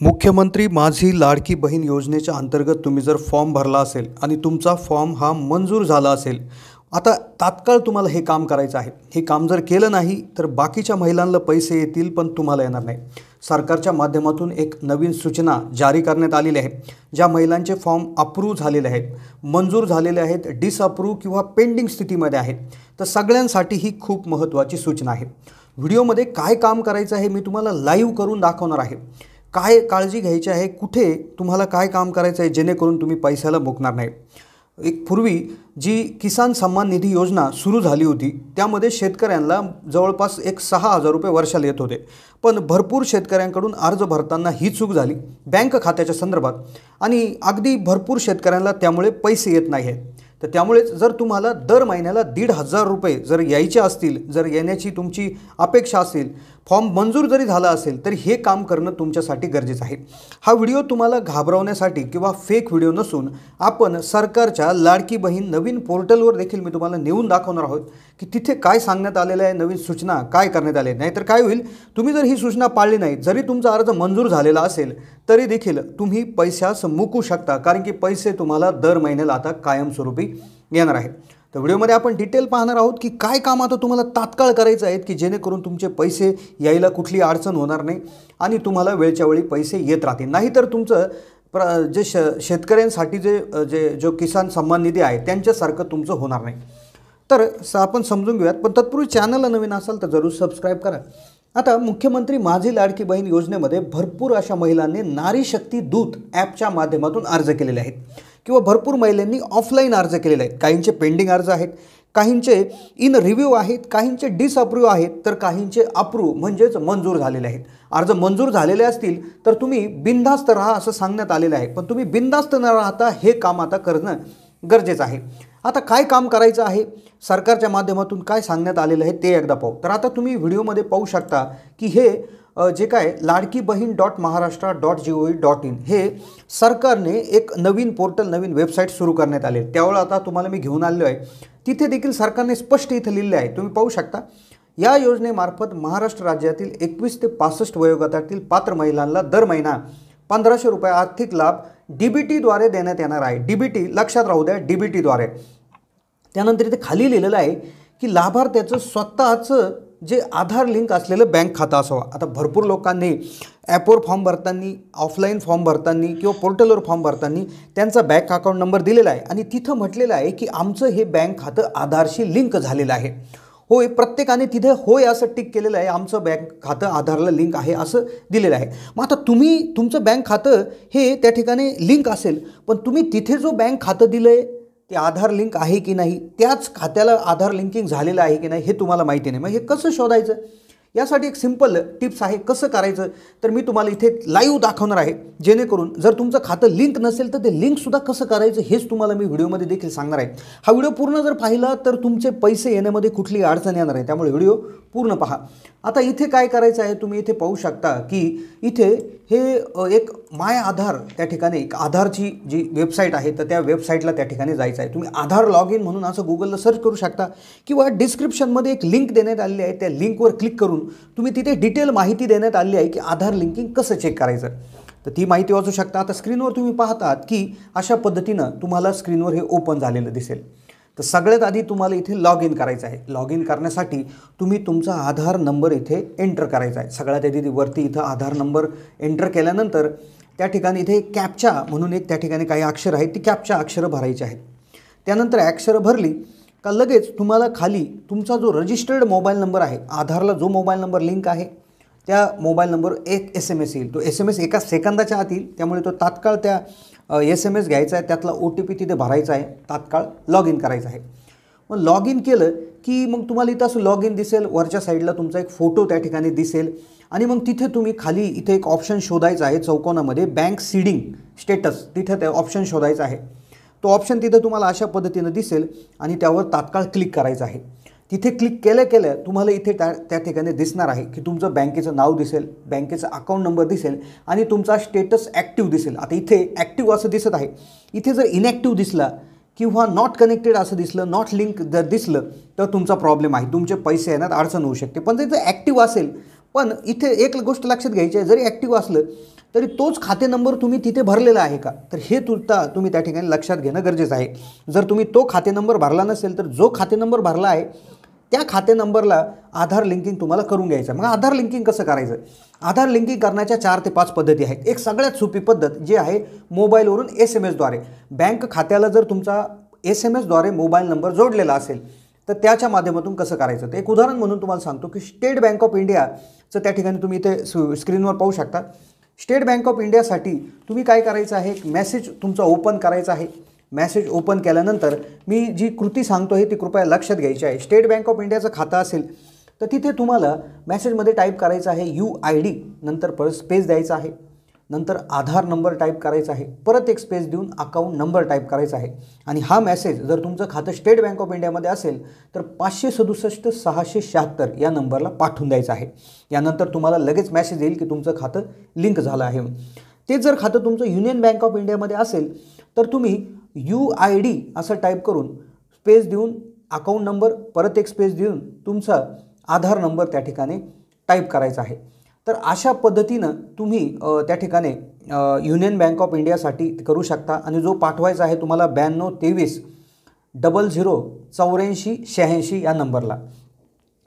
मुख्यमंत्री माझी लाडकी बहीण योजनेच्या अंतर्गत तुम्ही जर फॉर्म भरला असेल आणि तुमचा फॉर्म हा मंजूर झाला असेल, आता तात्काळ तुम्हाला हे काम करायचं आहे. हे काम जर केलं नाही तर बाकीच्या महिलांना पैसे येतील पण तुम्हाला येणार नाही. सरकारच्या माध्यमातून एक नवीन सूचना जारी करण्यात आलेली आहे. ज्या महिलांचे फॉर्म अप्रूव्ह झालेले आहेत, मंजूर झालेले आहेत, डिसअप्रूव्ह किंवा पेंडिंग स्थितीमध्ये आहेत, तर सगळ्यांसाठी ही खूप महत्त्वाची सूचना आहे. व्हिडिओमध्ये काय काम करायचं आहे मी तुम्हाला लाईव्ह करून दाखवणार आहे. काय काळजी घ्यायची आहे, कुठे तुम्हाला काय काम करायचं आहे जेणेकरून तुम्ही पैशाला मुकणार नाही. एक पूर्वी जी किसान सन्मान निधी योजना सुरू झाली होती त्यामध्ये शेतकऱ्यांना जवळपास 6,000 रुपये वर्षाला येत होते. पण भरपूर शेतकऱ्यांकडून अर्ज भरताना ही चूक झाली बँक खात्याच्या संदर्भात आणि अगदी भरपूर शेतकऱ्यांना त्यामुळे पैसे येत नाही आहेत. तर त्यामुळेच जर तुम्हाला दर महिन्याला 1,500 रुपये जर यायचे असतील, जर येण्याची तुमची अपेक्षा असेल, फॉर्म मंजूर जरी झाला असेल तरी हे काम करणं तुमच्यासाठी गरजेचं आहे. हा व्हिडिओ तुम्हाला घाबरवण्यासाठी किंवा फेक व्हिडिओ नसून आपण सरकारच्या लाडकी बहीण नवीन पोर्टलवर देखील मी तुम्हाला नेऊन दाखवणार आहोत की तिथे काय सांगण्यात आलेलं आहे, नवीन सूचना काय करण्यात आली. नाहीतर काय होईल, तुम्ही जर ही सूचना पाळली नाही, जरी तुमचा अर्ज मंजूर झालेला असेल तरी देखील तुम्ही पैशास मुकू शकता, कारण की पैसे तुम्हाला दर महिन्याला आता कायमस्वरूपी येणार आहे. तर व्हिडिओमध्ये आपण डिटेल पाहणार आहोत की काय काम आता तुम्हाला तात्काळ करायचं आहे की जेणेकरून तुमचे पैसे यायला कुठली अडचण होणार नाही आणि तुम्हाला वेळच्या वेळी पैसे येत राहतील. नाहीतर तुमचं जे शेतकऱ्यांसाठी जो किसान सन्मान निधी आहे त्यांच्यासारखं तुमचं होणार नाही. तर आपण समजून घेऊयात, पण तत्पूर्वी चॅनलला नवीन असाल तर जरूर सबस्क्राईब करा. आता मुख्यमंत्री माझी लाडकी बहीण योजनेमध्ये भरपूर अशा महिलांनी नारी शक्ती दूत ॲपच्या माध्यमातून अर्ज केलेले आहेत किंवा भरपूर महिलांनी ऑफलाईन अर्ज केलेले आहेत. काहींचे पेंडिंग अर्ज आहेत, काहींचे इन रिव्ह्यू आहेत, काहींचे डिसअप्रूव्ह आहेत, तर काहींचे अप्रूव्ह म्हणजेच मंजूर झालेले आहेत. अर्ज मंजूर झालेले असतील तर तुम्ही बिनधास्त राहा असं सांगण्यात आलेलं आहे, पण तुम्ही बिनधास्त न राहता हे काम आता करणं गरजेचं आहे. आता काय काम करायचं आहे, सरकारच्या माध्यमातून काय सांगण्यात आलेलं आहे ते एकदा पाहू. तर आता तुम्ही व्हिडिओमध्ये पाहू शकता की हे जे काय ladkibaheen.maharashtra.gov.in हे सरकारने एक नवीन पोर्टल, नवीन वेबसाईट सुरू करण्यात आले. त्यावेळेला आता तुम्हाला मी घेऊन आलेलो आहे. तिथे देखील सरकारने स्पष्ट इथं लिहिलेलं आहे, तुम्ही पाहू शकता. या योजनेमार्फत महाराष्ट्र राज्यातील 21 ते 65 वयोगटातील पात्र महिलांना दर महिना 1,500 रुपये आर्थिक लाभ DBTद्वारे देण्यात येणार आहे. DBT लक्षात राहू द्या, DBTद्वारे. त्यानंतर इथे खाली लिहिलेलं आहे की लाभार्थ्याचं स्वतःचं जे आधार लिंक असलेलं बँक खातं असावं. आता भरपूर लोकांनी ॲपवर फॉर्म भरताना, ऑफलाईन फॉर्म भरताना किंवा पोर्टलवर फॉर्म भरताना त्यांचा बँक अकाउंट नंबर दिलेला आहे आणि तिथं म्हटलेलं आहे की आमचं हे बँक खातं आधारशी लिंक झालेलं आहे. होय, प्रत्येकाने तिथे होय असं टिक केलेलं आहे, आमचं बँक खातं आधारला लिंक आहे असं दिलेलं आहे. मग आता तुमचं बँक खातं हे त्या ठिकाणी लिंक असेल, पण तुम्ही तिथे जो बँक खातं दिलं आहे ते आधार लिंक आहे की नाही, त्याच खात्याला आधार लिंकिंग झालेलं आहे की नाही हे तुम्हाला माहिती नाही. मग हे कसं शोधायचं, यासाठी एक सिंपल टिप्स आहे. कसं करायचं तर मी तुम्हाला इथे लाईव्ह दाखवणार आहे, जेणेकरून जर तुमचं खातं लिंक नसेल तर ते लिंकसुद्धा कसं करायचं हेच तुम्हाला मी व्हिडिओमध्ये देखील सांगणार आहे. हा व्हिडिओ पूर्ण जर पाहिला तर तुमचे पैसे येण्यामध्ये कुठली अडचण येणार आहे, त्यामुळे व्हिडिओ पूर्ण पहा. आता इथे काय करायचं आहे, तुम्ही इथे पाहू शकता की इथे हे एक माय आधार, त्या ठिकाणी एक आधारची जी वेबसाईट आहे तर त्या वेबसाईटला त्या ठिकाणी जायचं आहे. तुम्ही आधार लॉग इन म्हणून असं गुगलला सर्च करू शकता किंवा डिस्क्रिप्शनमध्ये एक लिंक देण्यात आलेली आहे, त्या लिंकवर क्लिक करून तुम्ही तिथे डिटेल माहिती देण्यात आली आहे की आधार लिंकिंग कसं चेक करायचं, तर ती माहिती वाचू शकता. आता स्क्रीनवर तुम्ही पाहतात की अशा पद्धतीनं तुम्हाला स्क्रीनवर हे ओपन झालेलं दिसेल. तर सगळ्यात आधी तुम्हाला इथे लॉग इन करायचं आहे. लॉग इन करण्यासाठी तुम्ही तुमचा आधार नंबर इथे एंटर करायचा आहे. सगळ्यात आधी वरती इथं आधार नंबर एंटर केल्यानंतर त्या ठिकाणी इथे कॅप्चा म्हणून एक त्या ठिकाणी काही अक्षर आहेत, ती कॅप्चा अक्षरं भरायची आहेत. त्यानंतर अक्षरं भरली का लगेच तुम्हाला खाली तुमचा जो रजिस्टर्ड मोबाईल नंबर आहे, आधारला जो मोबाईल नंबर लिंक आहे त्या मोबाईल नंबरवर एक SMS येईल. तो SMS 1 सेकंदाच्या आत येईल, त्यामुळे तो तात्काळ त्या SMS घ्यायचा आहे, त्यातला OTP तिथे भरायचा आहे, तात्काळ लॉग इन करायचं आहे. मग लॉग इन केलं की मग तुम्हाला इथं असं लॉग इन दिसेल, वरच्या साईडला तुमचा एक फोटो त्या ठिकाणी दिसेल आणि मग तिथे तुम्ही खाली इथे एक ऑप्शन शोधायचा आहे चौकोनामध्ये, बँक सीडिंग स्टेटस, तिथे ते ऑप्शन शोधायचा आहे. तो ऑप्शन तिथे तुम्हाला अशा पद्धतीनं दिसेल आणि त्यावर तात्काळ क्लिक करायचं आहे. तिथे क्लिक केल्या तुम्हाला इथे त्या ठिकाणी दिसणार आहे की तुमचं बँकेचं नाव दिसेल, बँकेचा अकाउंट नंबर दिसेल आणि तुमचा स्टेटस ॲक्टिव्ह दिसेल. आता इथे ॲक्टिव्ह असं दिसत आहे, इथे जर इनॅक्टिव्ह दिसला किंवा नॉट कनेक्टेड असं दिसलं, नॉट लिंक जर दिसलं तर तुमचा प्रॉब्लेम आहे, तुमचे पैसे येण्यात अडचण होऊ शकते. पण जर ॲक्टिव्ह असेल, पण इथे एक गोष्ट लक्षात घ्यायची आहे, जरी ॲक्टिव्ह असलं तरी तोच खाते नंबर तुम्ही तिथे भरलेला आहे का, तर हे तुमचा तुम्ही त्या ठिकाणी लक्षात घेणं गरजेचं आहे. जर तुम्ही तो खाते नंबर भरला नसेल तर जो खाते नंबर भरला आहे त्या खाते नंबरला आधार लिंकिंग तुम्हाला करून घ्यायचं. मग आधार लिंकिंग कसं करायचं? आधार लिंकिंग करण्याच्या 4 ते 5 पद्धती आहेत. एक सगळ्यात सोपी पद्धत जी आहे मोबाईलवरून SMS-द्वारे. बँक खात्याला जर तुमचा SMS-द्वारे मोबाईल नंबर जोडलेला असेल तर त्याच्या माध्यमातून कसं करायचं ते एक उदाहरण म्हणून तुम्हाला सांगतो की स्टेट बँक ऑफ इंडियाचं त्या ठिकाणी तुम्ही इथे स्क्रीनवर पाहू शकता. स्टेट बँक ऑफ इंडियासाठी तुम्ही काय करायचं आहे, एक मेसेज तुमचा ओपन करायचा आहे. मेसेज ओपन केल्यानंतर मी जी कृती सांगतो आहे ती कृपया लक्षात घ्यायची आहे. स्टेट बँक ऑफ इंडियाचं खातं असेल तर तिथे तुम्हाला मेसेजमध्ये टाईप करायचं आहे UID, नंतर परत स्पेस द्यायचा आहे, नंतर आधार नंबर टाईप करायचा आहे, परत एक स्पेस देऊन अकाउंट नंबर टाईप करायचा आहे. आणि हा मेसेज जर तुमचं खातं स्टेट बँक ऑफ इंडियामध्ये असेल तर 567 676 या नंबरला पाठवून द्यायचं आहे. यानंतर तुम्हाला लगेच मेसेज येईल की तुमचं खातं लिंक झालं आहे. ते जर खातं तुमचं युनियन बँक ऑफ इंडियामध्ये असेल तर तुम्ही UID असं टाईप करून स्पेस देऊन अकाउंट नंबर परत एक स्पेस देऊन तुमचा आधार नंबर त्या ठिकाणी टाईप करायचा आहे. तर अशा पद्धतीनं तुम्ही त्या ठिकाणी युनियन बँक ऑफ इंडियासाठी करू शकता. आणि जो पाठवायचा आहे तुम्हाला 92 23 00 84 86 या नंबरला.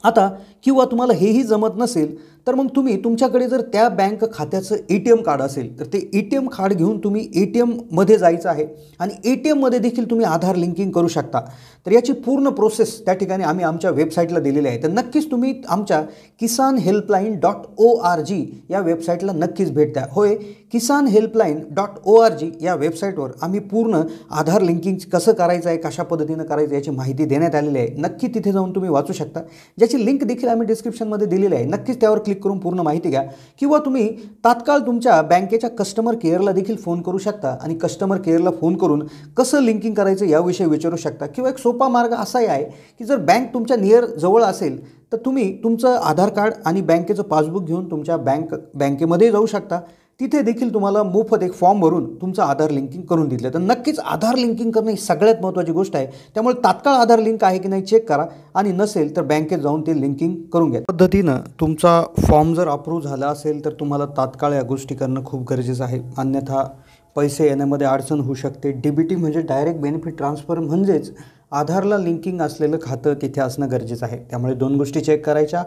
आता किंवा तुम्हाला हेही जमत नसेल तर मग तुम्ही तुमच्याकडे जर त्या बँक खात्याचं ATM कार्ड असेल तर ते ATM कार्ड घेऊन तुम्ही ATMमध्ये जायचं आहे आणि ATMमध्ये देखील तुम्ही आधार लिंकिंग करू शकता. तर याची पूर्ण प्रोसेस त्या ठिकाणी आम्ही आमच्या वेबसाईटला दिलेली आहे. तर नक्कीच तुम्ही आमच्या kisanhelpline.org या वेबसाईटला नक्कीच भेट द्या. होय, kisanhelpline.org या वेबसाईटवर आम्ही पूर्ण आधार लिंकिंग कसं करायचं आहे, कशा पद्धतीनं करायचं याची माहिती देण्यात आलेली आहे. नक्की तिथे जाऊन तुम्ही वाचू शकता, ज्याची लिंक देखील आम्ही डिस्क्रिप्शनमध्ये दिलेली आहे. नक्कीच त्यावर क्लिक करून पूर्ण माहिती घ्या. किंवा तुम्ही तात्काळ तुमच्या बँकेच्या कस्टमर केअरला देखील फोन करू शकता आणि कस्टमर केअरला फोन करून कसं लिंकिंग करायचं याविषयी विचारू शकता. किंवा एक सोपा मार्ग असाही आहे की जर बँक तुमच्या नियर जवळ असेल तर तुम्ही तुमचं आधार कार्ड आणि बँकेचं पासबुक घेऊन तुमच्या बँकेमध्ये जाऊ शकता. तिथे देखील तुम्हाला मोफत एक फॉर्म भरून तुमचं आधार लिंकिंग करून दिलं. तर नक्कीच आधार लिंकिंग करणं ही सगळ्यात महत्त्वाची गोष्ट आहे. त्यामुळे तात्काळ आधार लिंक आहे की नाही चेक करा आणि नसेल तर बँकेत जाऊन ते लिंकिंग करून घ्या. पद्धतीनं तुमचा फॉर्म जर अप्रूव्ह झाला असेल तर तुम्हाला तात्काळ या गोष्टी करणं खूप गरजेचं आहे. अन्यथा पैसे येण्यामध्ये अडचण होऊ शकते. DBT म्हणजे डायरेक्ट बेनिफिट ट्रान्सफर, म्हणजेच आधारला लिंकिंग असलेलं खातं तिथे असणं गरजेचं आहे. त्यामुळे 2 गोष्टी चेक करायच्या.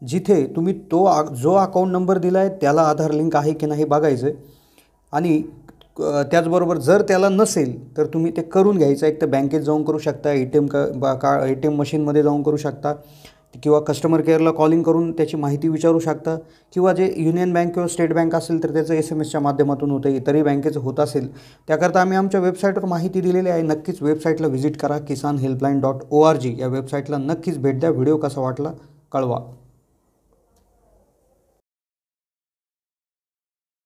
जिथे तुम्ही जो अकाउंट नंबर दिला आहे त्याला आधार लिंक आहे की नाही बघायचं आणि त्याचबरोबर जर त्याला नसेल तर तुम्ही ते करून घ्यायचं. एक तर बँकेत जाऊन करू शकता, ATM मशीनमध्ये जाऊन करू शकता किंवा कस्टमर केअरला कॉलिंग करून त्याची माहिती विचारू शकता. किंवा जे युनियन बँक किंवा स्टेट बँक असेल तर त्याचं SMS-च्या माध्यमातून होतं. इतरही बँकेचं होत असेल त्याकरता आम्ही आमच्या वेबसाईटवर माहिती दिलेली आहे. नक्कीच वेबसाईटला व्हिजिट करा. kisanhelpline.org या वेबसाईटला नक्कीच भेट द्या. व्हिडिओ कसा वाटला कळवा.